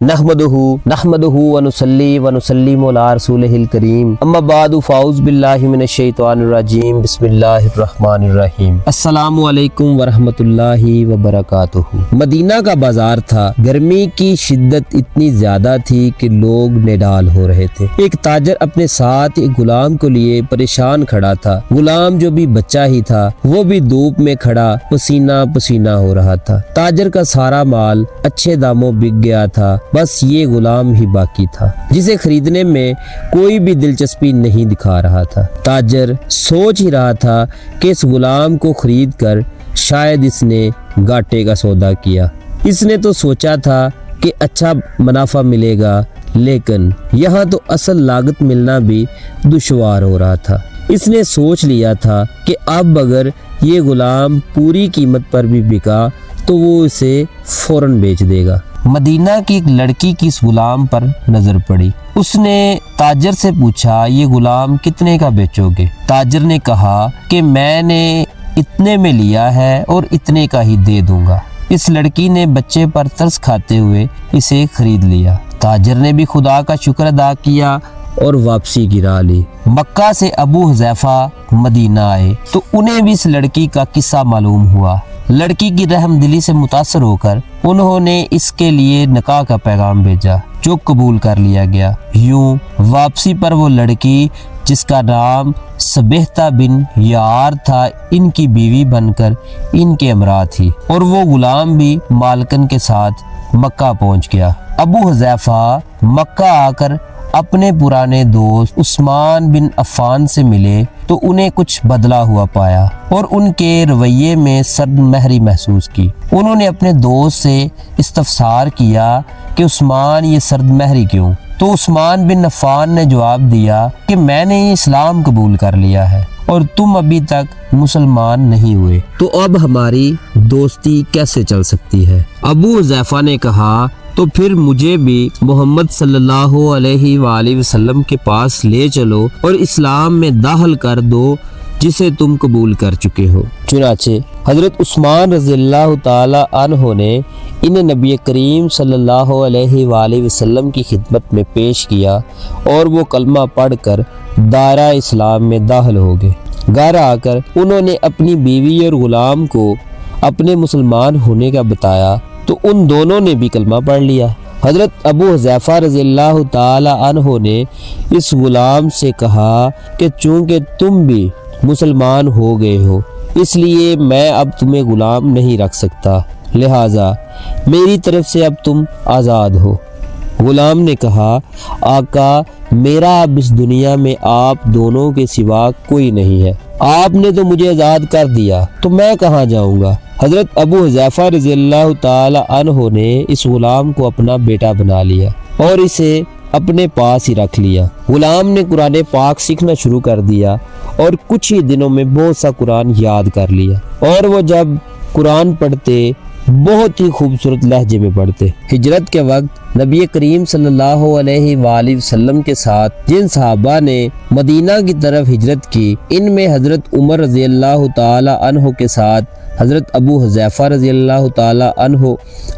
نحمدہ ونصلی ونسلم علی رسولہ الکریم اما بعد فاعوذ باللہ من الشیطان الرجیم بسم اللہ الرحمن الرحیم۔ السلام علیکم ورحمۃ اللہ وبرکاتہ۔ مدینہ کا بازار تھا، گرمی کی شدت اتنی زیادہ تھی کہ لوگ نڈال ہو رہے تھے۔ ایک تاجر اپنے ساتھ ایک غلام کو لیے پریشان کھڑا تھا۔ غلام جو بھی بچہ ہی تھا وہ بھی دھوپ میں کھڑا پسینہ پسینہ ہو رہا تھا۔ تاجر کا سارا مال اچھے داموں بک گیا تھا، بس یہ غلام ہی باقی تھا جسے خریدنے میں کوئی بھی دلچسپی نہیں دکھا رہا تھا۔ تاجر سوچ ہی رہا تھا کہ اس غلام کو خرید کر شاید اس نے گھاٹے کا سودا کیا۔ اس نے تو سوچا تھا کہ اچھا منافع ملے گا، لیکن یہاں تو اصل لاگت ملنا بھی دشوار ہو رہا تھا۔ اس نے سوچ لیا تھا کہ اب اگر یہ غلام پوری قیمت پر بھی بکا تو وہ اسے فوراً بیچ دے گا۔ مدینہ کی ایک لڑکی کی اس غلام پر نظر پڑی۔ اس نے تاجر سے پوچھا، یہ غلام کتنے کا بیچو گے؟ تاجر نے کہا کہ میں نے اتنے میں لیا ہے اور اتنے کا ہی دے دوں گا۔ اس لڑکی نے بچے پر ترس کھاتے ہوئے اسے خرید لیا۔ تاجر نے بھی خدا کا شکر ادا کیا اور واپسی کی راہ لی۔ مکہ سے ابو حذیفہ مدینہ آئے تو انہیں بھی اس لڑکی کا قصہ معلوم ہوا۔ لڑکی کی رحم دلی سے متاثر ہو کر انہوں نے اس کے لیے نکاح کا پیغام بھیجا جو قبول کر لیا گیا۔ یوں واپسی پر وہ لڑکی جس کا نام سبیحہ بن یعار تھا ان کی بیوی بن کر ان کے ہمراہ تھی، اور وہ غلام بھی مالکن کے ساتھ مکہ پہنچ گیا۔ ابو حذیفہ مکہ آ کر اپنے پرانے دوست عثمان بن عفان سے ملے تو انہیں کچھ بدلا ہوا پایا اور ان کے رویے میں سرد مہری محسوس کی۔ انہوں نے اپنے دوست سے استفسار کیا کہ عثمان یہ سرد مہری کیوں؟ تو عثمان بن عفان نے جواب دیا کہ میں نے اسلام قبول کر لیا ہے اور تم ابھی تک مسلمان نہیں ہوئے، تو اب ہماری دوستی کیسے چل سکتی ہے؟ ابو حذیفہ نے کہا تو پھر مجھے بھی محمد صلی اللہ علیہ وآلہ وسلم کے پاس لے چلو اور اسلام میں داخل کر دو جسے تم قبول کر چکے ہو۔ چنانچہ حضرت عثمان رضی اللہ تعالی عنہ نے انہیں نبی کریم صلی اللہ علیہ وآلہ وسلم کی خدمت میں پیش کیا اور وہ کلمہ پڑھ کر دائرہ اسلام میں داخل ہو گئے۔ گھر آ کر انہوں نے اپنی بیوی اور غلام کو اپنے مسلمان ہونے کا بتایا تو ان دونوں نے بھی کلمہ پڑھ لیا۔ حضرت ابو حذیفہ رضی اللہ تعالی عنہ نے اس غلام سے کہا کہ چونکہ تم بھی مسلمان ہو گئے ہو اس لیے میں اب تمہیں غلام نہیں رکھ سکتا، لہٰذا میری طرف سے اب تم آزاد ہو۔ غلام نے کہا، آقا میرا اب اس دنیا میں آپ دونوں کے سوا کوئی نہیں ہے، آپ نے تو مجھے آزاد کر دیا تو میں کہاں جاؤں گا؟ حضرت ابو حذیفہ رضی اللہ تعالی عنہ نے اس غلام کو اپنا بیٹا بنا لیا اور اسے اپنے پاس ہی رکھ لیا۔ غلام نے قرآن پاک سیکھنا شروع کر دیا اور کچھ ہی دنوں میں بہت سا قرآن یاد کر لیا، اور وہ جب قرآن پڑھتے بہت ہی خوبصورت لہجے میں پڑھتے۔ ہجرت کے وقت نبی کریم صلی اللہ علیہ وآلہ وسلم کے ساتھ جن صحابہ نے مدینہ کی طرف ہجرت کی، ان میں حضرت عمر رضی اللہ تعالی عنہ کے ساتھ حضرت ابو حذیفہ رضی اللہ تعالی عنہ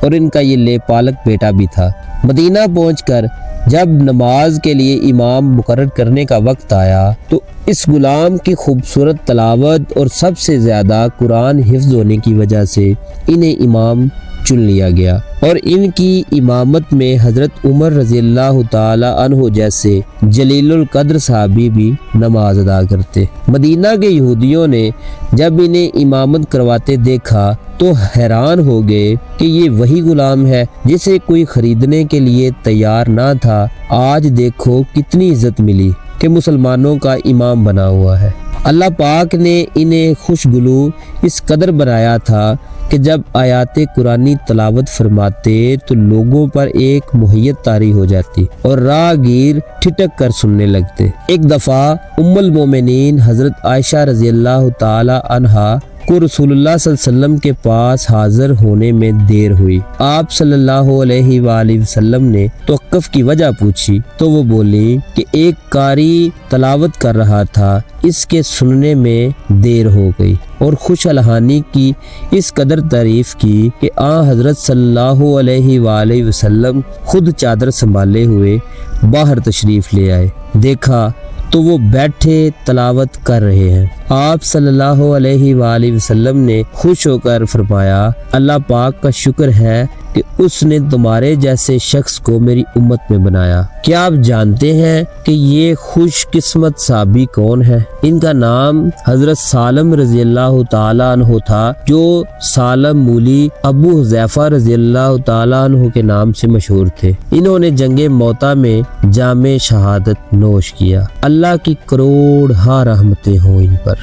اور ان کا یہ لے پالک بیٹا بھی تھا۔ مدینہ پہنچ کر جب نماز کے لیے امام مقرر کرنے کا وقت آیا تو اس غلام کی خوبصورت تلاوت اور سب سے زیادہ قرآن حفظ ہونے کی وجہ سے انہیں امام چن لیا گیا، اور ان کی امامت میں حضرت عمر رضی اللہ تعالی عنہ جیسے جلیل القدر صحابی بھی نماز ادا کرتے۔ مدینہ کے یہودیوں نے جب انہیں امامت کرواتے دیکھا تو حیران ہو گئے کہ یہ وہی غلام ہے جسے کوئی خریدنے کے لیے تیار نہ تھا۔ آج دیکھو کتنی عزت ملی کہ مسلمانوں کا امام بنا ہوا ہے۔ اللہ پاک نے انہیں خوشگلو اس قدر بنایا تھا کہ جب آیات قرآنی تلاوت فرماتے تو لوگوں پر ایک محیط طاری ہو جاتی اور راہگیر ٹھٹک کر سننے لگتے۔ ایک دفعہ ام المومنین حضرت عائشہ رضی اللہ تعالی عنہا کو رسول اللہ صلی اللہ علیہ وسلم کے پاس حاضر ہونے میں دیر ہوئی۔ آپ صلی اللہ علیہ وآلہ وسلم نے توقف کی وجہ پوچھی تو وہ بولی کہ ایک قاری تلاوت کر رہا تھا، اس کے سننے میں دیر ہو گئی، اور خوش الحانی کی اس قدر تعریف کی کہ حضرت صلی اللہ علیہ وآلہ وسلم خود چادر سنبھالے ہوئے باہر تشریف لے آئے۔ دیکھا تو وہ بیٹھے تلاوت کر رہے ہیں۔ آپ صلی اللہ علیہ وآلہ وسلم نے خوش ہو کر فرمایا، اللہ پاک کا شکر ہے کہ اس نے تمہارے جیسے شخص کو میری امت میں بنایا۔ کیا آپ جانتے ہیں کہ یہ خوش قسمت صحابی کون ہے؟ ان کا نام حضرت سالم رضی اللہ تعالیٰ عنہ تھا، جو سالم مولی ابو حذیفہ رضی اللہ تعالیٰ عنہ کے نام سے مشہور تھے۔ انہوں نے جنگ موتا میں جام شہادت نوش کیا۔ اللہ کی کروڑ رحمتیں ہوں ان پر۔